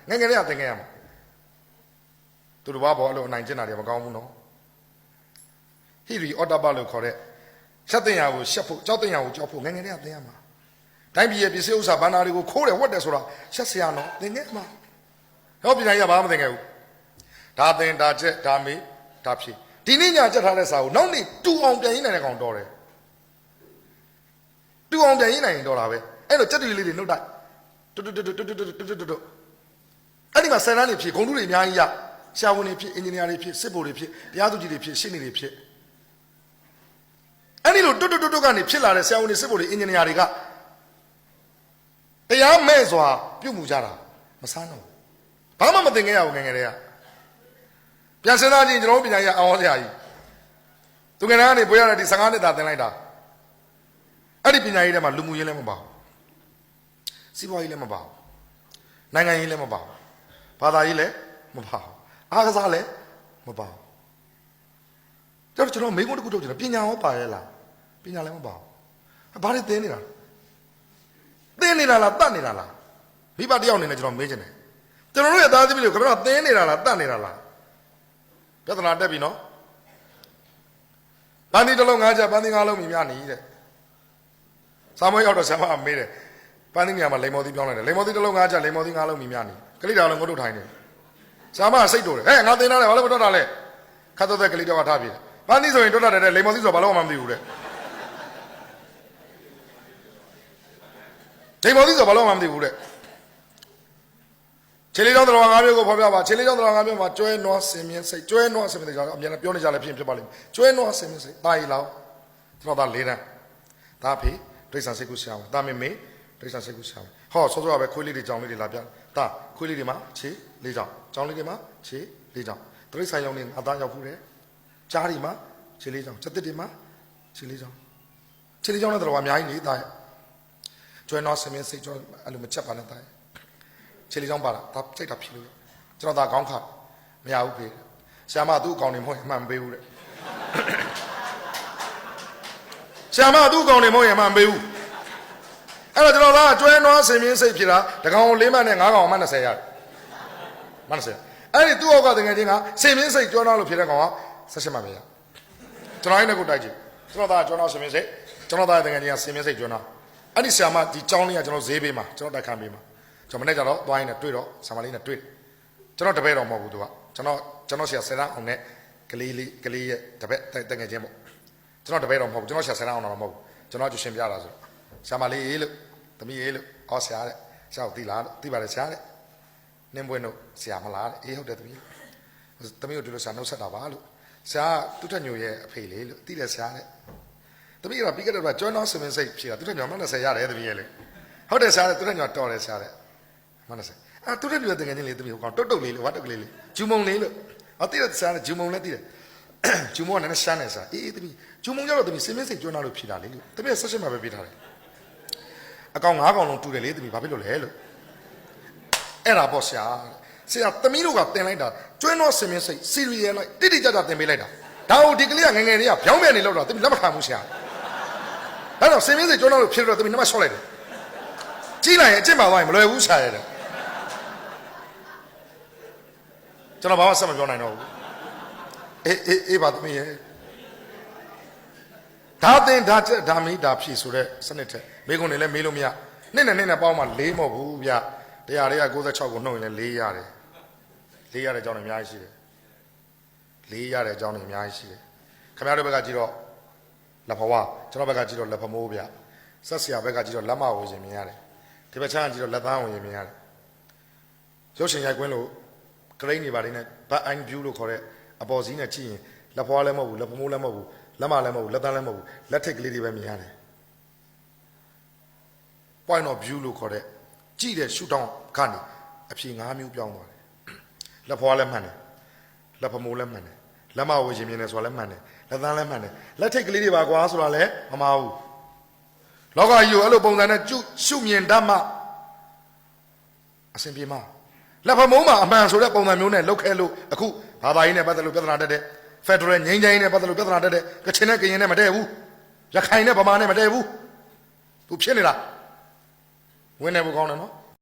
ငယ်ငယ်လေးကသင်ခဲ့ရမှာသူတို့ဘာဘောအဲ့လိုအနိုင်ကျင့်တာတွေမကောင်းဘူးနော်ဟီရီအော်တာပါလို့ခေါ်တဲ့ရှက်တင်ရကိုရှက်ဖို့ကြောက်တင်ရကိုကြောက်ဖို့ငယ်ငယ်လေးကသင်ရမှာတိုင်းပြည်ရဲ့ပစ္စည်းဥစ္စာဘဏ္ဍာတွေကိုခိုးတယ်ဝတ်တယ်ဆိုတာရှက်စရာနော်သင်ခဲ့မှာဟောပြည်တိုင်းကဘာမှမသင်ခဲ့ဘူးဒါသင်ဒါချက်ဒါမေးဒါဖြေဒီနေ့ညချက်ထားတဲ့စာကိုနောက်နေ့တူအောင်ပြန်ရင်းနိုင်တဲ့ကောင်တော်တယ်တူအောင်ပြန်ရင်းနိုင်ရင်တော်တာပဲအဲ့လိုစက်တူလေးတွေနှုတ်တိုက်တွတ်အဲ့ဒီမှာဆယ်တန်းတွေဖြစ်ဂုံတူးတွေအများကြီးရရှာဝန်တွေဖြစ်အင်ဂျင်နီယာတွေဖြစ်စစ်ဗိုလ်တွေဖြစ်တရားသူကြီးတွေဖြစ်ရှင်းနေတွေဖြစ်အဲ့ဒီလိုတွတ်ကနေဖြစ်လာတဲ့ဆရာဝန်တွေစစ်ဗိုလ်တွေအင်ဂျင်နီယာတွေကတရားမဲ့စွာပြုတ်မှုကြတာမဆန်းတော့ဘာမှမသိခဲ့ရဘူးငယ်ငယ်တွေကပြန်စဉ်းစားကြည့်ကျွန်တော်တို့ပညာရေးအောင်ဟောဆရာကြီးသူငယ်တန်းကနေပွေရတဲ့ဒီ15နှစ်သာသင်လိုက်တာအဲ့ဒီပညာရေးထဲမှာလူမှုရေးလည်းမပါဘူးစီးပွားရေးလည်းမပါဘူးနိုင်ငံရေးလည်းမပါဘူးဘာသာရေးလည်းမပါဘူးအားကစားလည်းမပါဘူးကျွန်တော်မိကုန်းတစ်ခုထုတ်ကြတယ်ပညာရောပါရဲ့လားပညာလည်းမပါဘူးဘာတွေသင်နေတာသင်နေတာလားတတ်နေတာလားမိဘတယောက်အနေနဲ့ကျွန်တော်မေးချင်တယ်ကျွန်တော်တို့ရဲ့သားသမီးတွေကိုခင်ဗျားသင်နေတာလားတတ်နေတာလားပြဿနာတက်ပြီနော်ပန်းသီးတစ်လုံး5ချက်ပန်းသီး5လုံးမြင်များနေတဲ့စာမွေးရောက်တော့ဆရာမမေးတယ်ပန်းသီးနေရာမှာလိမ္မော်သီးပြောင်းလိုက်တယ်လိမ္မော်သီးတစ်လုံး5ချက်လိမ္မော်သီး5လုံးမြင်များနေကလေးတော်လည်းငုတ်ထုတ်ထိုင်နေဆရာမစိတ်တိုးတယ်ဟဲ့ငါသင်ထားတယ်ဘာလို့မတွတ်တာလဲခတ်တော့တဲ့ကလေးတော်ကထားပြေပန်းသီးဆိုရင်တွတ်တတ်တယ်လိမ္မော်သီးဆိုဘာလို့မှမသိဘူးတဲ့လိမ္မော်သီးဆိုဘာလို့မှမသိဘူးတဲ့ခြေလေးကြောင့်တော်ငါးမျိုးကိုဖော်ပြပါခြေလေးကြောင့်တော်ငါးမျိုးမှာကျွဲနွားဆင်မြင့်စိတ်ကျွဲနွားဆင်မြင့်စိတ်ကြောင့်အများနဲ့ပြောနေကြလည်းဖြစ်ပါလိမ့်မယ်ကျွဲနွားဆင်မြင့်စိတ်တာရီလောက်ကျွန်တော်သား၄တန်းဒါဖေဒိဋ္ဌာန်စိတ်ကူရှာမယ်တာမေမေဒိဋ္ဌာန်စိတ်ကူရှာမယ်ဟောစောစောကပဲခွေးလေးတွေကြောင်လေးတွေလာပြတာခွေးလေးတွေမှာခြေ၄ကြောင်ကြောင်လေးတွေမှာခြေ၄ကြောင်တရိတ်ဆိုင်ရောင်နေအသားရောက်ဖူးတယ်ကြားတွေမှာခြေ၄ကြောင်စက်တစ်တွေမှာခြေ၄ကြောင်ခြေ၄ကြောင်နဲ့တော်အများကြီးနေတာကျွဲနွားဆင်မြင့်စိတ်ကြောအဲ့လိုမချက်ပါနဲ့တာခြေလေးချောင်းပါတာဒါစိတ်တာဖြစ်လို့ကျွန်တော်ဒါခေါင်းခါမရဘူးဖေဆရာမသူ့အကောင်နေမဟုတ်ရင်အမှန်မပေးဘူးတဲ့ဆရာမသူ့အကောင်နေမဟုတ်ရင်အမှန်မပေးဘူးအဲ့တော့ကျွန်တော်သားကျွဲနွားဆင်မြင့်စိတ်ဖြစ်တာတကောင်4မှတ်နဲ့9ကောင်မှ20ရတယ်မှ20အဲ့ဒီသူ့အောက်ကတကယ်ချင်းကဆင်မြင့်စိတ်ကျွဲနွားလို့ဖြစ်တဲ့ကောင်က18မှတ်ပဲရကျွန်တော်အဲ့နဲ့ကိုတိုက်ကြည့်ကျွန်တော်သားကျွဲနွားဆင်မြင့်စိတ်ကျွန်တော်သားတကယ်ချင်းကဆင်မြင့်စိတ်ကျွဲနွားအဲ့ဒီဆရာမဒီကြောင်းလေးကကျွန်တော်ဈေးပေးမှာကျွန်တော်တိုက်ခံပေးမှာကျွန်တော်မနေ့ကျတော့သွားရင်လည်းတွေ့တော့ဆာမလေးနဲ့တွေ့ကျွန်တော်တပည့်တော်မဟုတ်ဘူးသူကကျွန်တော်ဆရာဆယ်တန်းအောင်နဲ့ကလေးရဲ့တပည့်တငယ်ချင်းပေါ့ကျွန်တော်တပည့်တော်မဟုတ်ဘူးကျွန်တော်ဆရာဆယ်တန်းအောင်တော့မဟုတ်ဘူးကျွန်တော်ကျရှင်ပြတာဆိုဆာမလေးရေးလို့သမီးရေးလို့အော်ဆရာတဲ့ဆရာကိုသိလားလို့သိပါတယ်ဆရာတဲ့နင်းပွင့်တို့ဆရာမလားတဲ့အေးဟုတ်တယ်သမီးကိုဒီလိုဆရာနှုတ်ဆက်တာပါလို့ဆရာသူ့ထက်ညိုရဲ့အဖေလေးလို့သိတယ်ဆရာတဲ့သမီးကပြီးခဲ့တဲ့ကကျွမ်းတော်စမင်းစိတ်ဖြေတာသူ့ထက်ညိုမှ20ရတယ်သမီးရဲ့လေဟုတ်တယ်ဆရာတဲ့သူ့ထက်ညိုတော်တယ်ဆရာတဲ့မှန်တယ်အဲ့သူတို့တွေတကယ်ချင်းလေးသမီးကောင်တုတ်လေးလို့ဝါတုတ်လေးလေးဂျူမုံလေးလို့အတိရစားဂျူမုံလည်းတည်တယ်ဂျူမုံကလည်းရှမ်းနေစားအေးသမီးဂျူမုံရောက်တော့သမီးစင်မင်းစိတ်ကျွမ်းလာလို့ဖြေတာလေလို့သမီး16မှာပဲပြထားတယ်အကောင်9ကောင်လုံးတူတယ်လေသမီးဘာဖြစ်လို့လဲလို့အဲ့ဒါပေါ့ဆရာသမီးတို့ကတင်လိုက်တာကျွမ်းတော့စင်မင်းစိတ်စီရီယယ်လိုက်တိကျတင်ပေးလိုက်တာဒါကိုဒီကလေးကငယ်လေးကဗျောင်းပြန်နေလို့တော့သမီးလက်မခံဘူးဆရာအဲ့တော့စင်မင်းစိတ်ကျွမ်းတော့လို့ဖြေတော့သမီးနမဆော့လိုက်တယ်ကြီးလိုက်ရင်အကျင့်ပါသွားရင်မလွယ်ဘူးဆရာရဲ့ကျွန်တော်ဘာမှဆက်မပြောနိုင်တော့ဘူးအေးပါသမီးရဲ့ဒါသင်ဒါချက်ဒါမီးဒါဖြည့်ဆိုတဲ့စနစ်ထက်မိကုန်းနေလဲမေးလို့မရနှစ်နဲ့ပေါင်းမှ4မဟုတ်ဘူးဗျတရားတွေက96ကိုနှုတ်ရင်လဲ4ရတယ်4ရတဲ့အကြောင်းတွေအများကြီးရှိတယ်4ရတဲ့အကြောင်းတွေအများကြီးရှိတယ်ခင်ဗျားတို့ဘက်ကကြည့်တော့လက်ဖဝါကျွန်တော်ဘက်ကကြည့်တော့လက်ဖမိုးဗျဆက်ဆရာဘက်ကကြည့်တော့လက်မဝေရှင်မြင်ရတယ်ဒီဘက်ချမ်းကြည့်တော့လက်သားဝင်မြင်ရတယ်ရုပ်ရှင်ရိုက်ကွင်းလို့ကရိန်းနေပါလိမ့်နဲ့ဘတ်အိုင်ဗျူးလို့ခေါ်တဲ့အပေါ်စီးနဲ့ကြည့်ရင်လက်ဖွားလည်းမဟုတ်ဘူးလက်ဖမိုးလည်းမဟုတ်ဘူးလက်မလည်းမဟုတ်ဘူးလက်သားလည်းမဟုတ်ဘူးလက်ထိတ်ကလေးတွေပဲမြင်ရတယ် point of view လို့ခေါ်တဲ့ကြည့်တဲ့ရှုထောင့်ကနေအဖြေ5မျိုးပြောင်းသွားတယ်လက်ဖွားလည်းမှန်တယ်လက်ဖမိုးလည်းမှန်တယ်လက်မဝေရှင်မြင်တယ်ဆိုတာလည်းမှန်တယ်လက်သားလည်းမှန်တယ်လက်ထိတ်ကလေးတွေပါကွာဆိုတာလည်းမမှားဘူးလောကကြီးကိုအဲ့လိုပုံစံနဲ့ရှုမြင်တတ်မှအဆင်ပြေမှာလက်ဖမုံးမှာအမှန်ဆိုတဲ့ပုံစံမျိုးနဲ့လောက်ခဲလို့အခုဘာသာရေးနဲ့ပတ်သက်လို့ပြဿနာတက်တယ်ဖက်ဒရယ်ငြိမ်းချမ်းရေးနဲ့ပတ်သက်လို့ပြဿနာတက်တယ်ကချင်နဲ့ကရင်နဲ့မတည့်ဘူးရခိုင်နဲ့ဗမာနဲ့မတည့်ဘူးသူဖြစ်နေတာဝင်နေဖို့ကောင်းတယ်နော်